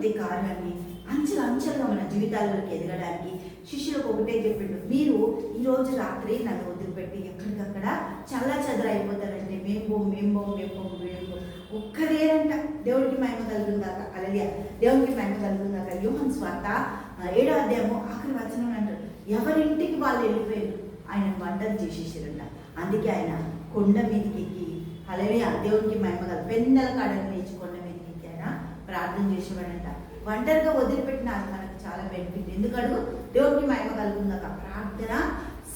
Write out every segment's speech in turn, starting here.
ప్రతి కార్యాన్ని అంచెలుగా మన జీవితాల్లోకి ఎదగడానికి శిష్యులకు ఒకటే చెప్పిండు, మీరు ఈరోజు రాత్రి నన్ను వదిలిపెట్టి ఎక్కడికక్కడ చల్లా చెదర అయిపోతారంటే మేము ఒక్కరేనంట. దేవుడికి మహిమ కలుగుందాక, అలాగే దేవుడికి మహిమ కలుగుందాక. యోహాను సువార్త 7వ అధ్యాయము ఆఖరి వచనం అంటారు, ఎవరింటికి వాళ్ళు వెళ్ళిపోయారు, ఆయన వంటలు చేసేసారంట. అందుకే ఆయన కొండ మీదకి ఎక్కి హల్లెలూయా దేవుడికి మహిమ కలుగు పెందల కాడని లేచి కొండ మీదకి ఎక్కి ఆయన ప్రార్థన చేసేవాడంట. ఒంటరిగా వదిలిపెట్టిన అది మనకు చాలా బెనిఫిట్. ఎందుకడు దేవుడికి మహిమ కలుగుందాక. ప్రార్థన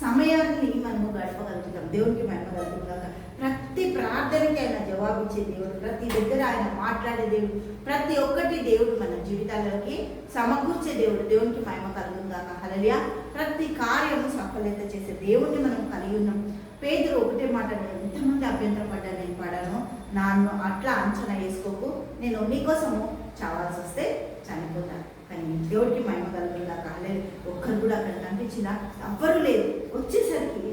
సమయాన్ని మనము గడపగలుగుతాం. దేవుడికి మహిమ కలుగుందాక. ప్రతి ప్రార్థనకి ఆయన జవాబిచ్చే దేవుడు, ప్రతి దగ్గర ఆయన మాట్లాడే దేవుడు, ప్రతి ఒక్కటి దేవుడు మన జీవితాల్లోకి సమకూర్చే దేవుడు. దేవునికి మహిమ కలుగుందాక. హల్లెలూయా. ప్రతి కార్యము సఫలత చేసే దేవుడిని మనం కలిగి ఉన్నాం. పేతురు ఒకటే మాట, ఎంతమంది అభ్యంతరం పడ్డారు నేను పడాను, నన్ను అట్లా అంచనా వేసుకోకు, నేను నీకోసము చావాల్సి వస్తే చనిపోతాను, కానీ దేవుడికి మహిమ కలుగుందాక. హల్లెలూయా. ఒక్కరు కూడా అక్కడ కనిపించినా ఎవ్వరూ లేదు. వచ్చేసరికి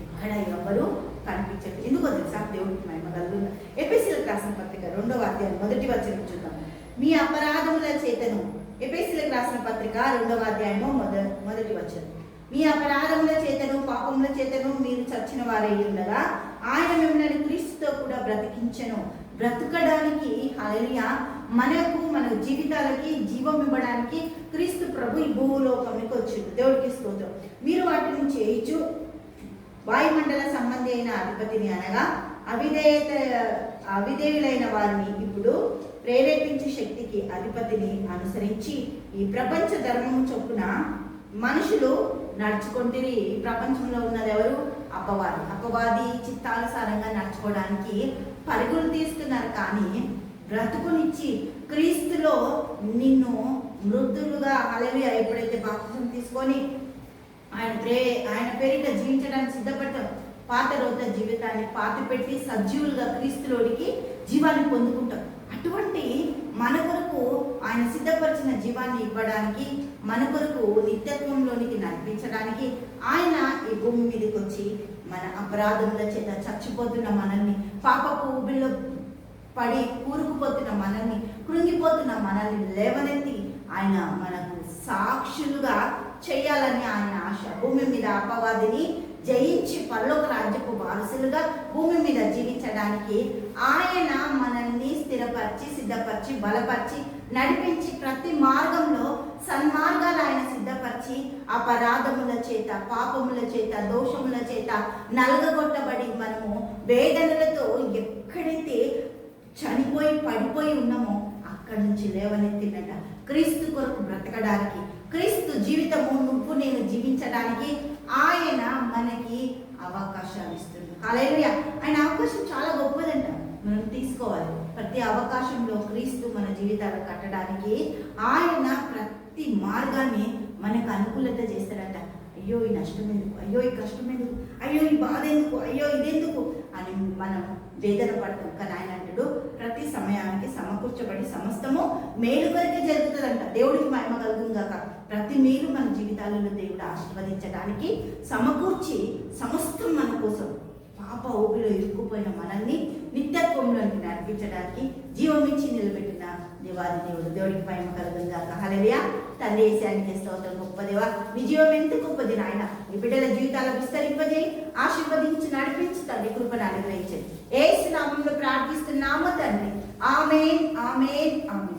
ఎక్కడ ఎవ్వరూ కనిపించదు. ఎందుకో తెలుసా? దేవుడికి మహిమ కలుగుందా. ఎఫెసీయులకు రాసిన పత్రిక 2వ అధ్యాయం 1వ వచనం చూద్దాం. మీ అపరాధముల చేతను, ఎఫెసీయులకు రాసిన పత్రిక 2వ అధ్యాయము 1వ వచనం. మీ అపరాధముల చేతను పాపముల చేతను మీరు చచ్చిన వారై ఉండగా ఆయన మిమ్మల్ని క్రీస్తుతో కూడా బ్రతికించెను. బ్రతకడానికి హల్లెలూయా మన జీవితాలకి జీవం ఇవ్వడానికి క్రీస్తు ప్రభు ఈ భూలోకంలోకి వచ్చిండు. దేవుడికి స్తోత్రం. మీరు వాటిని చేయించు వాయుమండల సంబంధి అయిన అధిపతిని అనగా అవిధేయులైన వారిని ఇప్పుడు ప్రేరేపించే శక్తికి అధిపతిని అనుసరించి ఈ ప్రపంచ ధర్మము చొప్పున మనుషులు నడుచుకుంటే. ఈ ప్రపంచంలో ఉన్నది ఎవరు? అపవాది చిత్తానుసారంగా నడుచుకోవడానికి పరుగులు తీస్తున్నారు. కానీ బ్రతుకునిచ్చి క్రీస్తులో నిన్ను మృతులుగా హల్లెలూయా ఎప్పుడైతే బాప్తిసం తీసుకొని ఆయన పేరిట జీవించడానికి సిద్ధపడతాం, పాత రోజు జీవితాన్ని పాతిపెట్టి సజీవులుగా క్రీస్తులోనికి జీవాన్ని పొందుకుంటాం. అటువంటి మన కొరకు ఆయన సిద్ధపరిచిన జీవాన్ని ఇవ్వడానికి, మన కొరకు నిత్యత్వంలోనికి నడిపించడానికి ఆయన ఈ భూమి మీదకి వచ్చి మన అపరాధముల చేత చచ్చిపోతున్న మనల్ని, పాపపు ఊబిలో పడి కూరుకుపోతున్న మనల్ని, కృంగిపోతున్న మనల్ని లేవనెత్తి ఆయన మనకు సాక్షులుగా చేయాలని ఆయన ఆశ. భూమి మీద అపవాదిని జయించి పరలోక రాజ్యపు వారసులుగా భూమి మీద జీవించడానికి ఆయన మనల్ని స్థిరపరిచి, సిద్ధపరిచి, బలపరిచి, నడిపించి ప్రతి మార్గంలో సన్మార్గాలు ఆయన సిద్ధపరిచి అపరాధముల చేత, పాపముల చేత, దోషముల చేత నలగగొట్టబడి మనము వేదనలతో ఎక్కడైతే చనిపోయి పడిపోయి ఉన్నామో అక్కడి నుంచి లేవనెత్తినట. క్రీస్తు కొరకు బ్రతకడానికి, క్రీస్తు జీవితము నువ్వు నేను జీవించడానికి ఆయన మనకి అవకాశాలు ఇస్తుంది. హల్లెలూయా. ఆయన అవకాశం చాలా గొప్పదంట, మనం తీసుకోవాలి. ప్రతి అవకాశంలో క్రీస్తు మన జీవితాలు కట్టడానికి ఆయన ప్రతి మార్గాన్ని మనకు అనుకూలత చేస్తాడంట. అయ్యో ఈ నష్టం ఎందుకు, అయ్యో ఈ కష్టం ఎందుకు, అయ్యో ఈ బాధ ఎందుకు, అయ్యో ఇదెందుకు అని మనం వేదన పడతాం. కానీ ఆయన అంటాడు ప్రతి సమయానికి సమకూర్చబడి సమస్తము మేలు కొరకే జరుగుతుందంట. దేవుడికి మహిమ కలుగుగాక. ప్రతి మేలు మన జీవితాలలో దేవుడు ఆశీర్వదించడానికి సమకూర్చి సమస్తం మన కోసం పాప ఊపిలో ఇరుక్కుపోయిన మనల్ని నిత్యత్వంలోకి నడిపించడానికి జీవమిచ్చి నిలబెట్టిన దేవాది దేవుడు. దేవుడికి మహిమ కలుగుగాక. హల్లెలూయా. తండ్రి యేసయ్యానికి స్తోత్రం. గొప్ప దేవా, నీ జీవం ఎంత గొప్పది నాయన. ఈ బిడ్డల జీవితాలు విస్తరింపజేయి, ఆశీర్వదించి, నడిపించి తండ్రి కృపను అనుగ్రహించండి. యేసు నామములో ప్రార్థిస్తున్నాము తండ్రి. ఆమేన్, ఆమేన్, ఆమేన్.